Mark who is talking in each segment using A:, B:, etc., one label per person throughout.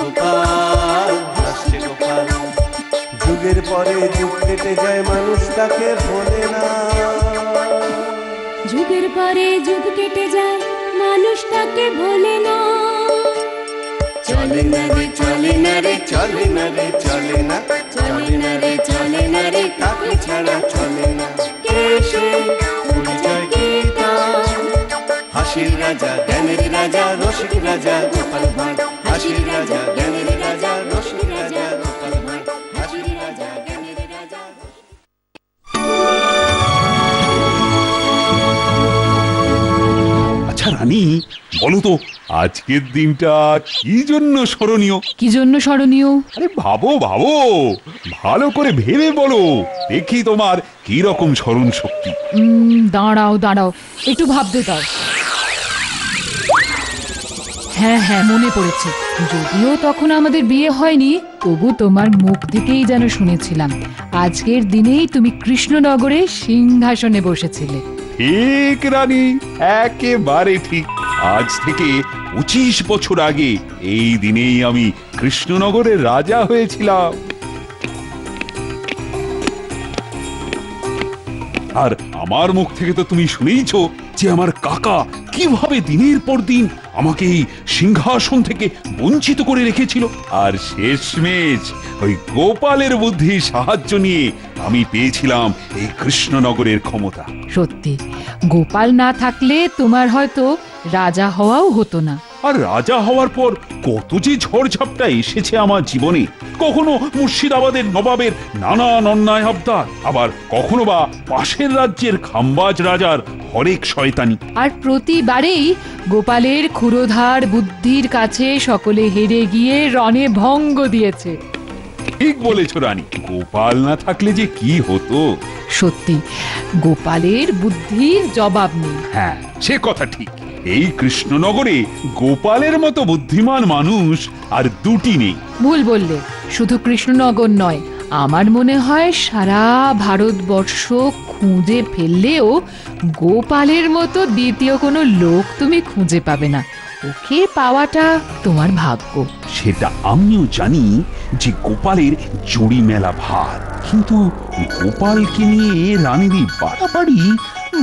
A: গোপাল, হাসছে গোপাল। যুগের পরে যুগ কেটে যায়, মানুষ তাকে ভোলে না।
B: যুগের পরে যুগ কেটে যায়, মানুষ তাকে ভোলে না।
A: চলে না রে, চলে না রে, চলে না রে, চলে না, চলে না রে, চলে না রে, তাকে ছাড়া চলে না। এসে পরিচয় কি তার? হাসির রাজা, জ্ঞানের রাজা, রসিক রাজা গোপাল ভাঁড়। হাসির রাজা, জ্ঞানের রাজা, রসিক রাজা গোপাল ভাঁড়। হাসির রাজা, জ্ঞানের রাজা।
C: আচ্ছা রানী, বলো তো আজকের দিনটা কি জন্য স্মরণীয়?
D: কি জন্য স্মরণীয়?
C: আরে ভাবো ভাবো, ভালো করে ভেবে বলো, দেখি তোমার কি রকম স্মরণ শক্তি।
D: দাঁড়াও দাঁড়াও, একটু ভাবতে দাও। হ্যাঁ হ্যাঁ, মনে পড়েছে। যদিও তখন আমাদের বিয়ে হয়নি, তবু তোমার মুখ থেকেই যেন শুনেছিলাম আজকের দিনেই তুমি কৃষ্ণনগরে সিংহাসনে বসেছিলে।
C: ঠিক রানী, একেবারে ঠিক। আজ থেকে 25 বছর আগে এই দিনেই আমি কৃষ্ণনগরের রাজা হয়েছিলাম। আর আমার মুখ থেকে তো তুমি শুনেইছো যে আমার কাকা কিভাবে দিনের পর দিন আমাকে এই সিংহাসন থেকে বঞ্চিত করে রেখেছিল। আর শেষমেশ ওই গোপালের বুদ্ধির সাহায্য নিয়ে আমি পেয়েছিলাম এই কৃষ্ণনগরের ক্ষমতা।
D: সত্যি, গোপাল না থাকলে তোমার হয়তো রাজা হওয়াও হতো না।
C: আর রাজা হওয়ার পর কত যে ঝড়ঝাপটা এসেছে আমার জীবনে। কখনো মুর্শিদাবাদের নবাবের নানান অন্যায় আবদার, আবার কখনো বা পাশের রাজ্যের খাম্বাজ রাজার হরেক শয়তানি।
D: আর প্রতিবারেই গোপালের ক্ষুরোধার বুদ্ধির কাছে সকলে হেরে গিয়ে রণে ভঙ্গ দিয়েছে।
C: ঠিক বলেছ রানী, গোপাল না থাকলে যে কি হতো।
D: সত্যি, গোপালের বুদ্ধির জবাব নেই।
C: হ্যাঁ, সে কথা ঠিক। এই কৃষ্ণনগরে গোপালের মতো বুদ্ধিমান মানুষ আর দুটি নেই।
D: ভুল বললে, শুধু কৃষ্ণনগর নয়, আমার মনে হয় সারা ভারতবর্ষ খুঁজে ফেললেও গোপালের মতো দ্বিতীয় কোনো লোক তুমি খুঁজে পাবে না। ওকে পাওয়াটা তোমার ভাগ্য।
C: সেটা আমিও জানি যে গোপালের জুড়ি মেলা ভার, কিন্তু গোপালকে নিয়ে রানীরই বাড়াবাড়ি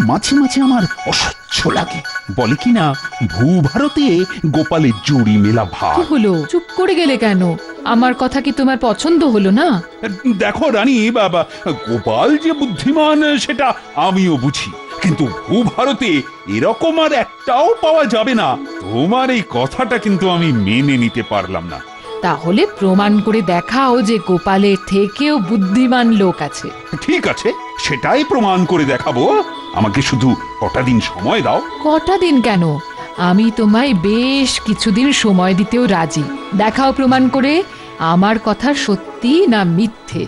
C: মাঝে মাঝে আমার অসহ্য লাগে। বলে কিনা ভূভারতে গোপালের জুড়ি মেলা ভার।
D: কি হলো, চুপ করে গেলে কেন? আমার কথা কি তোমার পছন্দ হলো না?
C: দেখো রানী বাবা, গোপাল যে বুদ্ধিমান সেটা আমিও বুঝি, কিন্তু ভূভারতে এরকম আর একটাও পাওয়া যাবে না। তোমার এই কথাটা কিন্তু আমি মেনে নিতে পারলাম না।
D: তাহলে প্রমাণ করে দেখাও যে গোপালের থেকেও বুদ্ধিমান লোক আছে।
C: ঠিক আছে, সেটাই প্রমাণ করে দেখাবো। আমাকে শুধু কটা দিন সময় দাও।
D: কটা দিন কেন, আমি তোমায় বেশ কিছুদিন সময় দিতেও রাজি। দেখাও প্রমাণ করে আমার কথা সত্যি না মিথ্যে।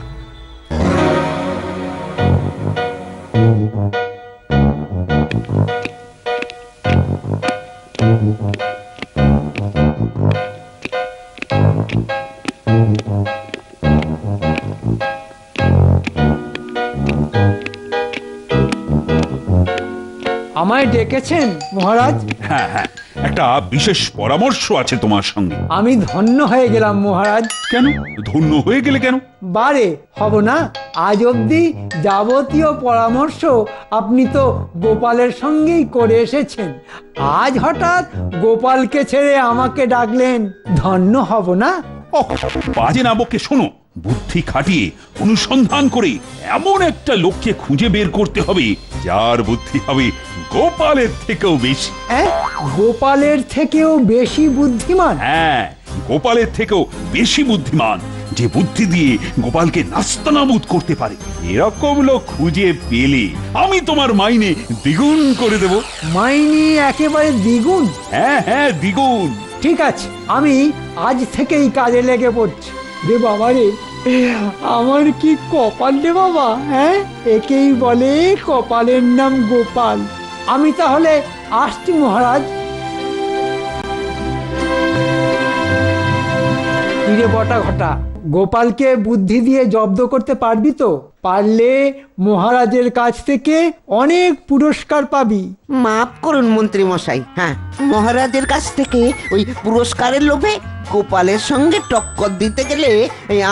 E: আমায় ডেকেছেন মহারাজ?
C: হ্যাঁ হ্যাঁ, একটা বিশেষ পরামর্শ আছে তোমার সঙ্গে।
E: আমি ধন্য হয়ে গেলাম মহারাজ।
C: কেন ধন্য হয়ে গেলে কেন?
E: বারে হব না, আজ অবধি যাবতীয় পরামর্শ আপনি তো গোপালের সঙ্গেই করে এসেছেন। আজ হঠাৎ গোপালকে ছেড়ে আমাকে ডাকলেন, ধন্য হব না?
C: বাজে না বকে শোনো। বুদ্ধি খাটিয়ে অনুসন্ধান করে এমন একটা লোককে খুঁজে বের করতে হবে যার বুদ্ধি হবে গোপালের থেকেও বেশি।
E: গোপালের থেকেও বেশি বুদ্ধিমান?
C: হ্যাঁ, গোপালের থেকেও বেশি বুদ্ধিমান, যে বুদ্ধি দিয়ে গোপালকে নাস্তানাবুদ করতে পারে। এরকম লোক খুঁজে পেলে আমি তোমার মাইনে দ্বিগুণ করে দেব।
E: মাইনে একেবারে দ্বিগুণ?
C: হ্যাঁ হ্যাঁ, দ্বিগুণ।
E: ঠিক আছে, আমি আজ থেকেই কাজে লেগে পড়ছি। রে বাবা রে, আমার কি কপাল রে বাবা! হ্যাঁ, একেই বলে কপালের নাম গোপাল। আমি তাহলে আসছি মহারাজ। কিরে বটা ঘটা, গোপালকে বুদ্ধি দিয়ে জব্দ করতে পারবি তো? পারলে মহারাজের কাছ থেকে অনেক পুরস্কার পাবি।
F: মাফ করুন মন্ত্রী মশাই, হ্যাঁ, মহারাজের কাছ থেকে ওই পুরস্কারের লোভে গোপালের সঙ্গে টক্কর দিতে গেলে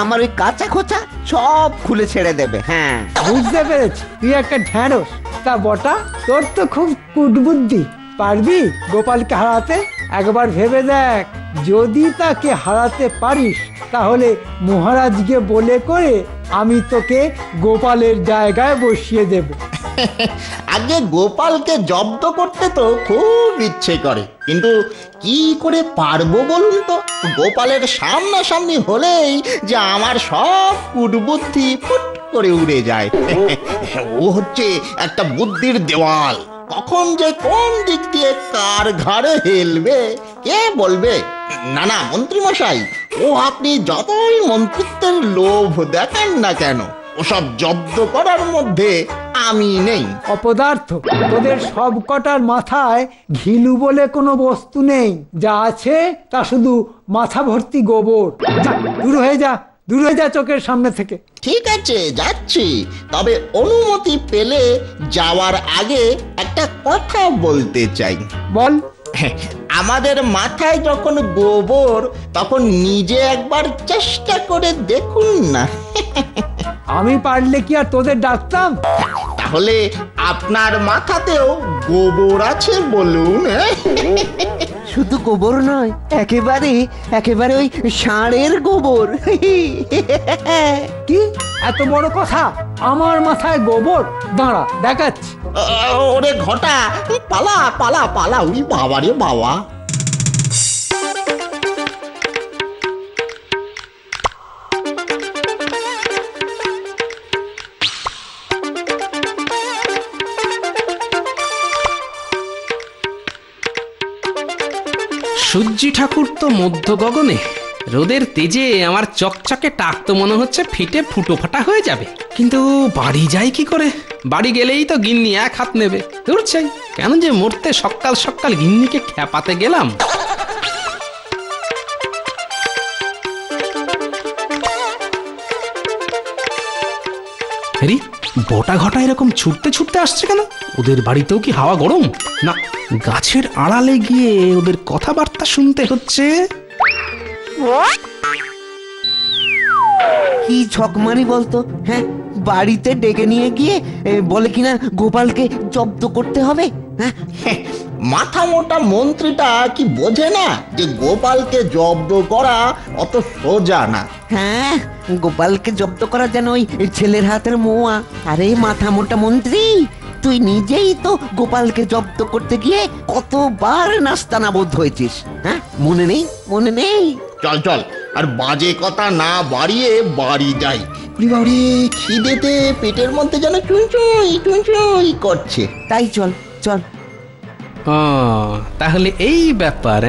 F: আমার ওই কাঁচা খোঁচা সব খুলে ছেড়ে দেবে। হ্যাঁ,
E: বুঝতে পেরেছি তুই একটা ঢ্যাঁড়স। তা বটা, তোর তো খুব কুটবুদ্ধি। পারবি গোপালকে হারাতে? একবার ভেবে দেখ, যদি তাকে হারাতে পারিস তাহলে মহারাজকে বলে করে আমি তোকে গোপালের জায়গায় বসিয়ে দেব।
G: আগে গোপালকে জব্দ করতে তো খুব ইচ্ছে করে, কিন্তু কি করে পারবো বলুন তো? গোপালের সামনাসামনি হলেই যে আমার সব কুটবুদ্ধি ফুট করে উড়ে যায়। ও হচ্ছে একটা বুদ্ধির দেওয়াল, কখন যে কোন দিক দিয়ে কার ঘাড়ে হেলবে কে বলবে? না না মন্ত্রী মশাই, ও আপনি যতই মন্ত্রিত্বের লোভ দেখান না কেন, ওসব জব্দ করার মধ্যে আমি নেই।
E: অপদার্থ, তোদের সব কটার মাথায় ঘিলু বলে কোনো বস্তু নেই। যা আছে তা শুধু মাথা ভর্তি গোবর। যা, দূর হয়ে যা, দূর হয়ে যা চোখের সামনে থেকে।
G: ঠিক আছে যাচ্ছি, তবে অনুমতি পেলে যাওয়ার আগে একটা কথা বলতে চাই।
E: বল।
G: আমাদের মাথায় যখন গোবর, তখন নিজে একবার চেষ্টা করে দেখুন না।
E: আমি পারলে কি আর তোদের ডাকতাম?
G: তাহলে আপনার মাথাতেও গোবর আছে বলুন।
F: শুধু গোবর নয়, একেবারে ওই ষাঁড়ের গোবর।
E: কি এত বড় কথা? আমার মাথায় গোবর? দাঁড়া দেখাচ্ছি।
G: ওরে ঘটা, পালা পালা পালা, উই বাবা রে বাবা।
H: সূর্যি ঠাকুর তো মধ্য গগনে, রোদের তেজে আমার চকচকে টাক তো মনে হচ্ছে ফিটে ফুটো ফাটা হয়ে যাবে। কিন্তু বাড়ি যাই কি করে? বাড়ি গেলেই তো গিন্নি এক হাত নেবে। দূর চাই, কেন যে মরতে সকাল সকাল গিন্নিকে খেপাতে গেলাম। হেরি, বটা ঘটা এরকম ছুটতে ছুটতে আসছে কেন? ওদের বাড়িতেও কি হাওয়া গরম? না, গাছের আড়ালে গিয়ে ওদের কথাবার্তা শুনতে হচ্ছে।
F: কি ঝকমারি বলতো? হ্যাঁ, বাড়িতে ডেকে নিয়ে গিয়ে বলে কিনা গোপালকে জব্দ করতে হবে। হ্যাঁ,
G: মাথা মোটা মন্ত্রীটা কি বোঝে না যে গোপালকে জব্দ করা অত সোজা না?
F: হ্যাঁ, গোপালকে জব্দ করা যেন ওই ছেলের হাতের মোয়া। আরে মাথা মোটা মন্ত্রী, তুই নিজেই তো গোপালকে জব্দ করতে গিয়ে কতবার নাস্তানা বোধ হয়েছিস। হ্যাঁ, মনে নেই? মনে নেই?
G: চল চল, আর বাজে কথা না বাড়িয়ে বাড়ি যাই। বাড়ি খিদেতে পেটের মধ্যে যেন চুঁচুই চুঁচুই করছে।
F: তাই চল চল।
H: তাহলে এই ব্যাপার।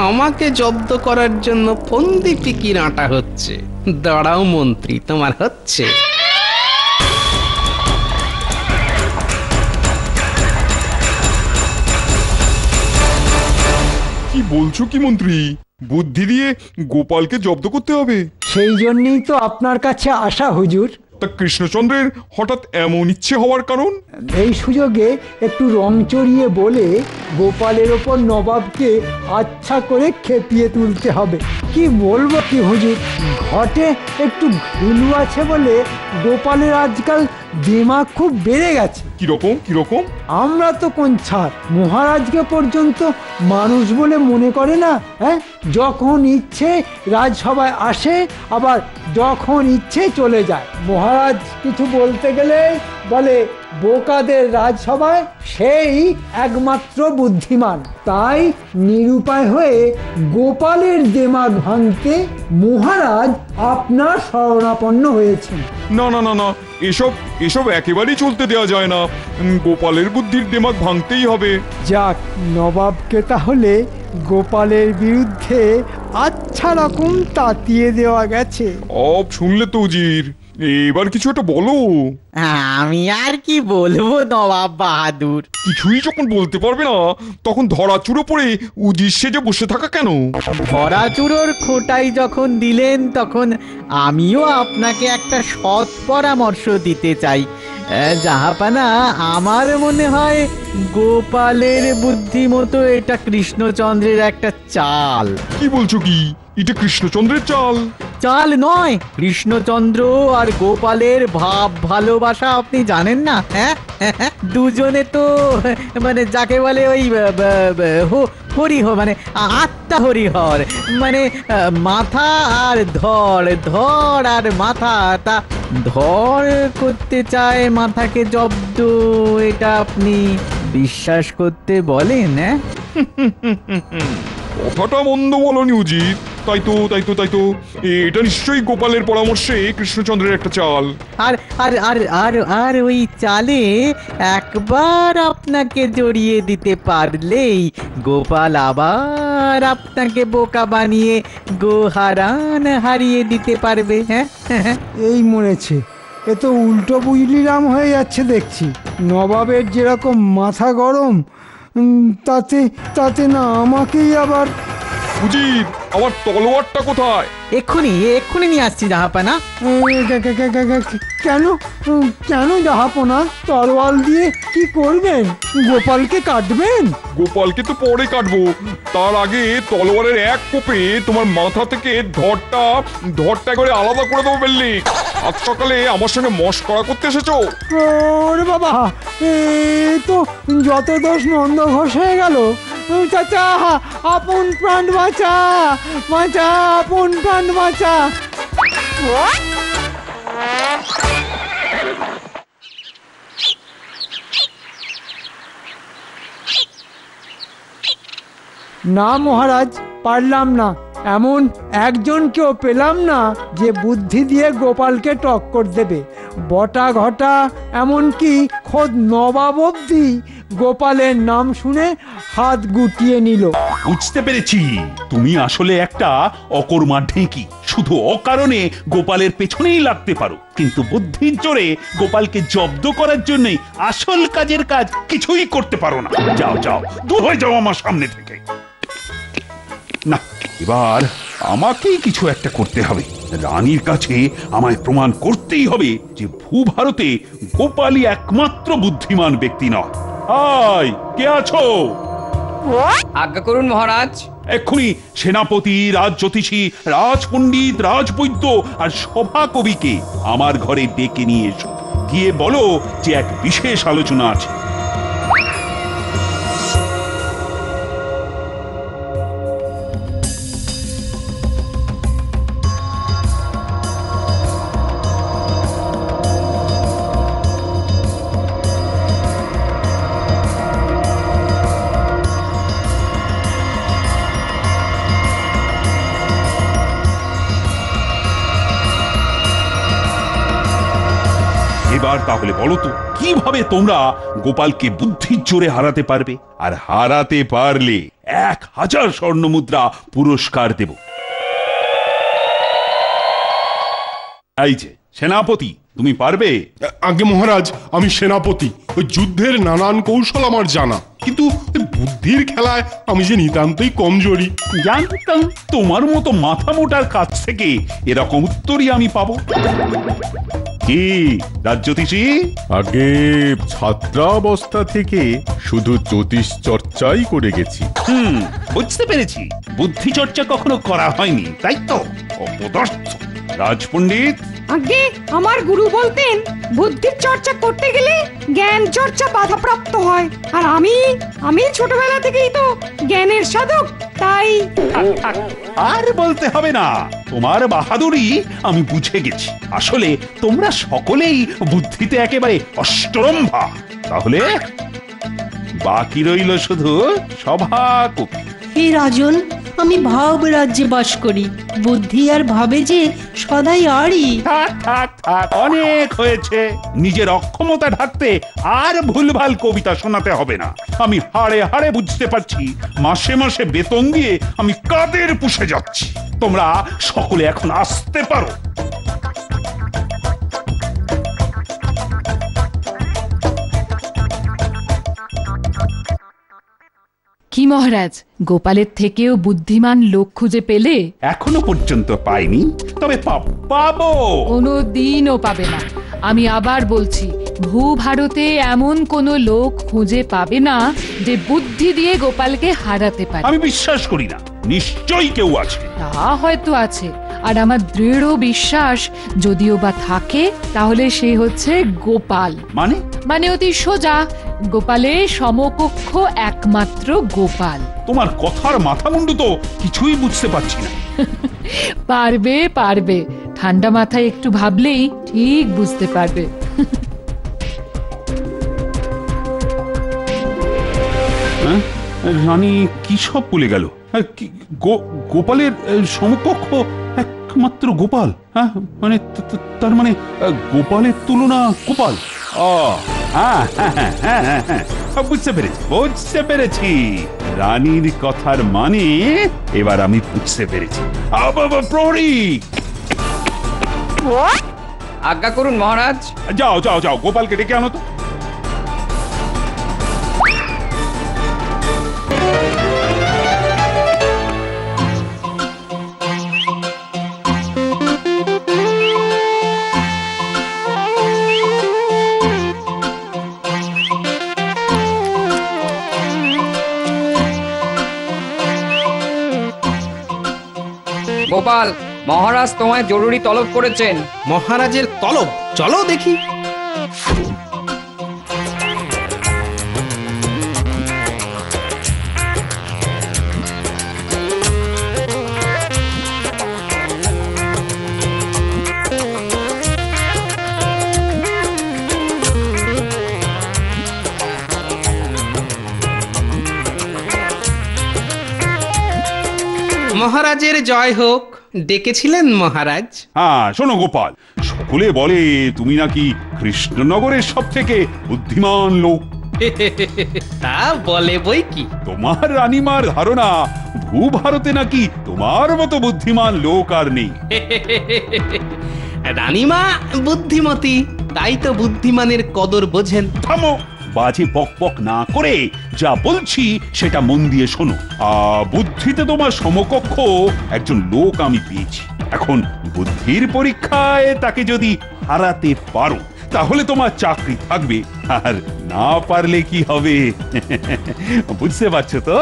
H: আমাকে জব্দ করার জন্য ফন্দি ফিকির আঁটা হচ্ছে। দাঁড়াও মন্ত্রী, তোমার হচ্ছে।
C: কি বলছো কি মন্ত্রী? বুদ্ধি দিয়ে গোপালকে জব্দ করতে হবে?
E: সেই জন্যই তো আপনার কাছে আসা হুজুর।
C: তা কৃষ্ণচন্দ্রের হঠাৎ এমন ইচ্ছে হওয়ার কারণ?
E: এই সুযোগে একটু রং চড়িয়ে বলে গোপালের ওপর নবাবকে আচ্ছা করে খেপিয়ে তুলতে হবে। কি বলবো কি হুজুর, ঘটে একটু ঘিলু আছে বলে গোপালের আজকাল দিমাগ খুব বেড়ে গেছে।
C: কিরকম কিরকম?
E: আমরা তো কোন ছাড়, মহারাজকে পর্যন্ত মানুষ বলে মনে করে না। হ্যাঁ, যখন ইচ্ছে রাজসভায় আসে, আবার যখন ইচ্ছে চলে যায়। মহারাজ কিছু বলতে গেলে বলে বোকাদের রাজসভায় সেই একমাত্র বুদ্ধিমান। তাই নিরুপায় হয়ে গোপালের দিমাগ ভাঙতে মহারাজ আপনার শরণাপন্ন হয়েছেন।
C: না না না না, এসব একেবারেই চলতে দেওয়া যায় না। গোপালের বুদ্ধির দিমাগ ভাঙতেই হবে।
E: যাক, নবাবকে তাহলে গোপালের বিরুদ্ধে আচ্ছা রকম তাতিয়ে দেওয়া গেছে।
C: শুনলে তো উজির, এবার কিছু একটা বলো।
I: আমি আর কি বলবো নবাব বাহাদুর?
C: কিছুই যখন বলতে পারবে না, তখন ধরা চুরো পড়ে উজির সেজে বসে থাকা কেন?
I: ভরা চুরোর খোটাই যখন দিলেন, তখন আমিও আপনাকে একটা সৎ পরামর্শ দিতে চাই। জাহাপানা, আমার মনে হয় গোপালের বুদ্ধি মতো এটা কৃষ্ণচন্দ্রের একটা চাল।
J: কি বলছো কি? এটা কৃষ্ণচন্দ্রের চাল?
I: চাল নয়, কৃষ্ণচন্দ্র আর গোপালের ভাব ভালোবাসা আপনি জানেন না? হ্যাঁ, দুজনে তো মানে যাকে বলে ওই হরিহ মানে আত্মা হরিহর, মানে মাথা আর ধর, ধর আর মাথা। তা ধর করতে চায় মাথাকে জব্দ, এটা আপনি বিশ্বাস করতে বলেন? হ্যাঁ,
J: কথাটা মন্দ বলনি উজিত। তাই তো এটা নিশ্চয়ই গোপালের পরামর্শে কৃষ্ণচন্দ্রের একটা চাল।
I: আর আর আর আর আর ওই চালে একবার আপনাকে জড়িয়ে দিতে পারলেই গোপাল আবার আপনাকে বোকা বানিয়ে গোহারান হারিয়ে দিতে পারবে। হ্যাঁ,
E: এই মরেছে, এ তো উল্টো বুঝলিরাম হয়ে যাচ্ছে দেখছি। নবাবের যেরকম মাথা গরম, তাতে তাতে না আমাকেই আবার।
J: উজিত, আমার তলোয়ারটা কোথায়?
I: এক্ষুনি নিয়ে আসছি জাহাপানা।
E: কেন কেন জাহাপনা? তরোয়াল দিয়ে কি করবেন? গোপালকে কাটবেন?
J: গোপালকে তো পরে কাটবো, তার আগে তলোয়ারের এক কোপে তোমার মাথা থেকে ধরটা করে আলাদা করে দেবো। বললি আজ সকালে আমার সঙ্গে মশকরা করতে এসেছো?
E: ওরে বাবা, এ তো যত দোষ নন্দ ঘোষ হয়ে গেল। চাচা, আপন প্রাণ বাঁচা, বাঁচা, আপন প্রাণ বাঁচা। না মহারাজ, পারলাম না। এমন একজনকেও পেলাম না যে বুদ্ধি দিয়ে গোপালকে টক্কর দেবে। বটা ঘটা এমনকি খোদ নবাব অবধি গোপালের নাম শুনে হাত গুটিয়ে নিল।
C: বুঝতে পেরেছি, তুমি আসলে একটা অকর্মা ঢেঁকি। শুধু অকারণে গোপালের পেছনেই লাগতে পারো, কিন্তু বুদ্ধির জোরে গোপালকে জব্দ করার জন্য আসল কাজের কাজ কিছুই করতে পারো না। যাও যাও, দূর হয়ে যাও আমার সামনে থেকে। না, এবার আমাকেই কিছু একটা করতে হবে। রানীর কাছে আমায় প্রমাণ করতেই হবে যে ভূভারতে গোপালই একমাত্র বুদ্ধিমান ব্যক্তি নয়। হাই, কে আছো?
K: আজ্ঞা করুন মহারাজ।
C: এক্ষুনি সেনাপতি, রাজজ্যোতিষী, রাজপণ্ডিত, রাজবৈদ্য আর সভা কবিকে আমার ঘরে ডেকে নিয়ে এসো। গিয়ে বলো যে এক বিশেষ আলোচনা আছে। এবার তাহলে বলো তো, কিভাবে তোমরা গোপালকে বুদ্ধির জোরে হারাতে পারবে? আর হারাতে পারলে 1000 স্বর্ণ মুদ্রা পুরস্কার দেব। এই যে সেনাপতি, তুমি পারবে?
J: আগে মহারাজ, আমি সেনাপতি। ওই যুদ্ধের নানান কৌশল আমার জানা, কিন্তু বুদ্ধির খেলায় আমি যে নিতান্তই কমজোরি।
C: জানতাম তোমার মতো মাথা মোটার কাছ থেকে এরকম উত্তরই আমি পাবো। কি রাজজ্যোতিষী?
L: আগে ছাত্রাবস্থা থেকে শুধু জ্যোতিষ চর্চাই করে গেছি।
C: বুঝতে পেরেছি, বুদ্ধি চর্চা কখনো করা হয়নি, তাই তো? অপদার্থ। রাজপণ্ডিত?
M: আগে আমার গুরু বলতেন বুদ্ধির চর্চা করতে গেলে জ্ঞান চর্চা বাধাপ্রাপ্ত হয়, আর আমি ছোটবেলা থেকেই তো জ্ঞানের সাধক, তাই।
C: আর বলতে হবে না, তোমার বাহাদুরি আমি বুঝে গেছি। আসলে তোমরা সকলেই বুদ্ধিতে একেবারে অষ্টরম্ভা। তাহলে বাকি রইল শুধু সভাকবি।
N: হে রাজন, আমি ভাব রাজ্যে বাস করি, বুদ্ধি আর ভাবে যে সদাই আড়ি।
C: থাক থাক থাক, অনেক হয়েছে। নিজের অক্ষমতা ঢাকতে আর ভুলভাল কবিতা শোনাতে হবে না। আমি হাড়ে হাড়ে বুঝতে পারছি মাসে মাসে বেতন দিয়ে আমি কাদের পুষে যাচ্ছি। তোমরা সকলে এখন আসতে পারো।
D: কি মহারাজ, গোপালের থেকেও বুদ্ধিমান লোক খুঁজে পেলে?
C: এখনো পর্যন্ত পাইনি, তবে পাবো।
D: কোনো দিনও পাবে না। আমি আবার বলছি, ভূভারতে এমন কোনো লোক খুঁজে পাবে না যে বুদ্ধি দিয়ে গোপালকে হারাতে পারে।
C: আমি বিশ্বাস করি না, নিশ্চয়ই কেউ আছে।
D: তা হয়তো আছে, আর আমার দৃঢ় বিশ্বাস যদিও বা থাকে তাহলে সে হচ্ছে গোপাল। মানে অতি সোজা, গোপালের সমকক্ষ একমাত্র গোপাল।
C: তোমার কথার মাথা মুন্ডু তো কিছুই বুঝতে পারছি না।
D: পারবে পারবে, ঠান্ডা মাথায় একটু ভাবলেই ঠিক বুঝতে পারবে।
C: রানী কি সব বলে গেল? গোপালের সমকক্ষ একমাত্র গোপাল? হ্যাঁ, মানে তার মানে গোপালের তুলনা গোপাল? বুঝতে পেরেছি রানীর কথার মানে এবার আমি বুঝতে পেরেছি।
K: আজ্ঞা করুন মহারাজ।
C: যাও যাও যাও, গোপালকে ডেকে আনো তো।
K: গোপাল, মহারাজ তোমায় জরুরি তলব করেছেন।
H: মহারাজের তলব? চলো দেখি। মহারাজের জয় হোক। ডেকেছিলেন মহারাজ?
C: হ্যাঁ, শোনো গোপাল, সকলে বলে তুমি নাকি কৃষ্ণনগরের সব থেকে বুদ্ধিমান লোক।
H: তা বলে বই কি।
C: তোমার রানীমার ধারণা ভূভারতে নাকি তোমার মতো বুদ্ধিমান লোক আর নেই।
H: রানীমা বুদ্ধিমতী, তাই তো বুদ্ধিমানের কদর বোঝেন।
C: থামো, বাজে বক বক না করে যা বলছি সেটা মন দিয়ে শোনো। বুদ্ধিতে তোমার সমকক্ষ একজন লোক আমি পেয়েছি। এখন বুদ্ধির পরীক্ষায় তাকে যদি হারাতে পারো তাহলে তোমার চাকরি থাকবে, আর না পারলে কি হবে বুঝতে পারছো তো?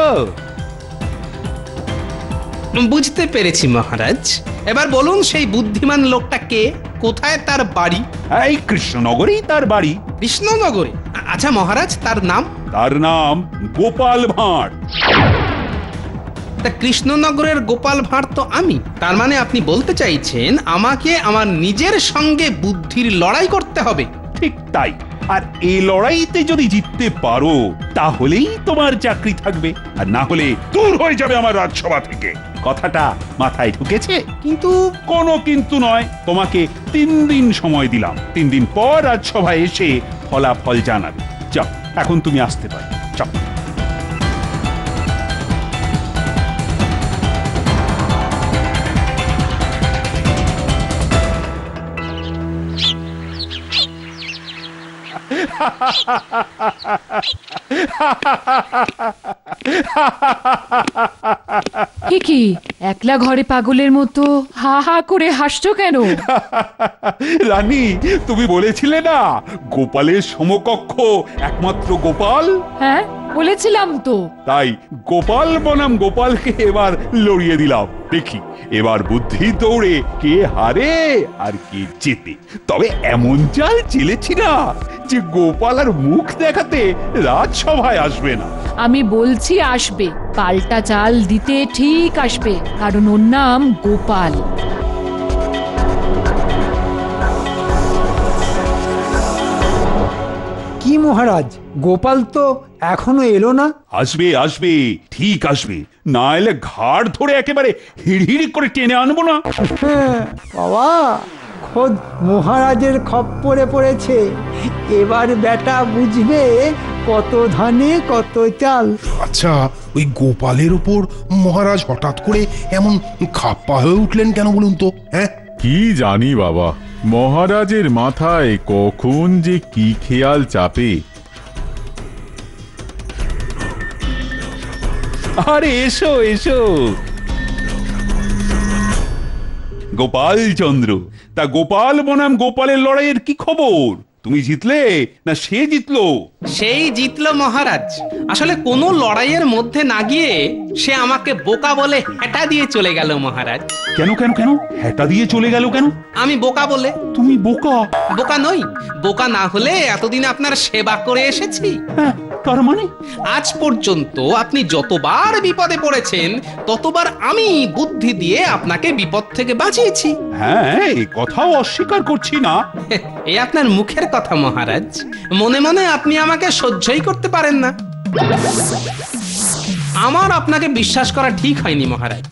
H: বুঝতে পেরেছি মহারাজ। এবার বলুন সেই বুদ্ধিমান লোকটা কে, কোথায় তার বাড়ি?
C: এই কৃষ্ণনগরেই তার বাড়ি।
H: কৃষ্ণনগরে? আচ্ছা মহারাজ, তার নাম?
C: তার নাম গোপাল ভাঁড়।
H: তা কৃষ্ণনগরের গোপাল ভাঁড় তো আমি। তার মানে আপনি বলতে চাইছেন আমাকে আমার নিজের সঙ্গে বুদ্ধির লড়াই করতে হবে?
C: ঠিক তাই। আর এই লড়াইতে যদি জিততে পারো তাহলেই তোমার চাকরি থাকবে, আর না হলে দূর হয়ে যাবে আমার রাজসভা থেকে। কথাটা মাথায় ঢুকেছে?
H: কিন্তু
C: কোনো কিন্তু নয়, তোমাকে 3 দিন সময় দিলাম। 3 দিন পর রাজসভায় এসে ফলাফল জানাবে। যাও, এখন তুমি আসতে পারো, যাও।
D: কি একলা ঘরে পাগলের মতো হা হা করে হাসছো কেন?
C: রানী, তুমি বলেছিলে না গোপালের সমকক্ষ একমাত্র গোপাল?
D: হ্যাঁ, বলেছিলাম তো।
C: তাই গোপাল বনাম গোপালকে এবার লড়িয়ে দিলাম। দেখি এবার বুদ্ধি দৌড়ে কে হারে আর কে জেতে। তবে এমন চাল চেলেছি না যে গোপাল আর মুখ দেখাতে রাজসভায় আসবে না।
D: আমি বলছি আসবে, পাল্টা চাল দিতে ঠিক আসবে, কারণ ওর নাম গোপাল।
E: কি মহারাজ, গোপাল তো এখনো এলো না?
C: আসবে আসবে, ঠিক আসবে, না এলে ঘাড় ধরে একেবারে হিড়হিড় করে টেনে আনবো না।
E: বাবা, খোদ মহারাজের খপ্পরে পড়েছে। এবার বেটা বুঝবে কত ধানে কত চাল।
O: আচ্ছা, ওই গোপালের উপর মহারাজ হঠাৎ করে এমন খাপ্পা হয়ে উঠলেন কেন বলুন তো? হ্যাঁ,
L: কি জানি বাবা, মহারাজের মাথায় কখন যে কি খেয়াল চাপে।
C: আরে এসো এসো গোপাল চন্দ্র, তা গোপাল বনাম গোপালের লড়াইয়ের কি খবর? তুমি জিতলে না সে জিতলো?
H: সেই জিতলো মহারাজ। আসলে কোনো লড়াইয়ের মধ্যে না গিয়ে সে আমাকে বোকা বলে হেঁটা দিয়ে চলে গেল মহারাজ।
C: কেন কেন কেন হেঁটা দিয়ে চলে গেল কেন?
H: আমি বোকা বলে।
C: তুমি বোকা?
H: বোকা নই। বোকা না হলে এতদিন আপনার সেবা করে এসেছি।
C: তার মানে
H: আজ পর্যন্ত আপনি যতবার বিপদে পড়েছেন ততবার আমি বুদ্ধি দিয়ে আপনাকে বিপদ থেকে বাঁচিয়েছি।
C: হ্যাঁ, এই কথাও অস্বীকার করছি না।
H: এই আপনার মুখের কথা মহারাজ, মনে মনে আপনি আমাকে সহ্যই করতে পারেন না। আমার আপনাকে বিশ্বাস করা ঠিক হয়নি মহারাজ।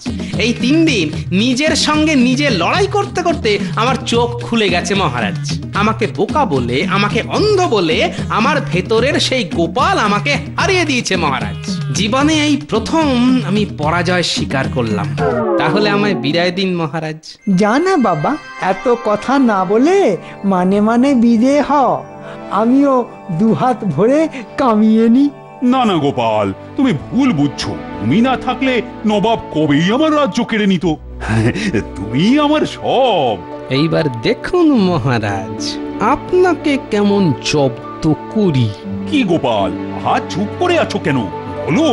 H: এই 3 দিন নিজের সঙ্গে নিজে লড়াই করতে করতে আমার চোখ খুলে গেছে মহারাজ। আমাকে বোকা বলে, আমাকে অন্ধ বলে আমার ভেতরের সেই গোপাল আমাকে হারিয়ে দিয়েছে মহারাজ। জীবনে এই প্রথম আমি পরাজয় স্বীকার করলাম। তাহলে আমায় বিদায় দিন মহারাজ।
E: জানা বাবা, এত কথা না বলে মানে মানে বিদে হ। আমিও দুহাত ভরে কামিয়ে নি।
C: না না গোপাল, তুমি ভুল বুঝছো। তুমি না থাকলে নবাব কবেই আমার রাজ্য কেড়ে নিত। তুমি আমার সব।
H: এইবার দেখুন মহারাজ, আপনাকে কেমন জব্দ করি।
C: কি গোপাল, হাত চুপ করে আছো কেন? বলো।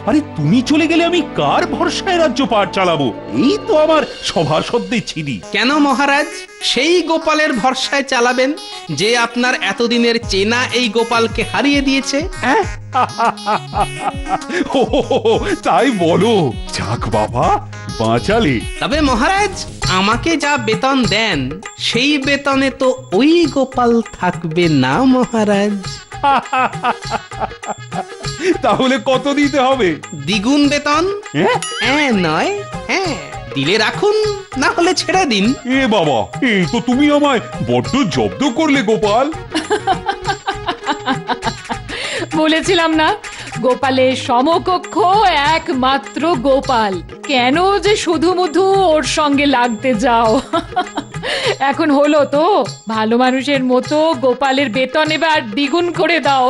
C: আরে তুমি চলে গেলে আমি কার ভরসায় রাজ্য পার চালাবো? এই তো আমার সভাসদদের ছিলি।
H: কেন মহারাজ? সেই গোপালের ভরসায় চালাবেন যে আপনার এতদিনের চেনা এই গোপালকে হারিয়ে দিয়েছে।
C: তাই বলো। যাক বাবা, বাঁচালে।
H: তবে মহারাজ, আমাকে যা বেতন দেন সেই বেতনে তো ওই গোপাল থাকবে না মহারাজ।
C: তাহলে কত দিতে হবে?
H: দ্বিগুণ বেতন। নয়, হ্যাঁ দিলে রাখুন, না হলে ছেড়ে দিন।
C: এ বাবা, এই তো তুমি আমায় বড্ড জব্দ করলে গোপাল।
D: বলেছিলাম না, গোপালের সমকক্ষ একমাত্র গোপাল। কেন যে শুধু মুধু ওর সঙ্গে লাগতে যাও? এখন হলো তো, ভালো মানুষের মতো গোপালের বেতন এবার দ্বিগুণ করে দাও।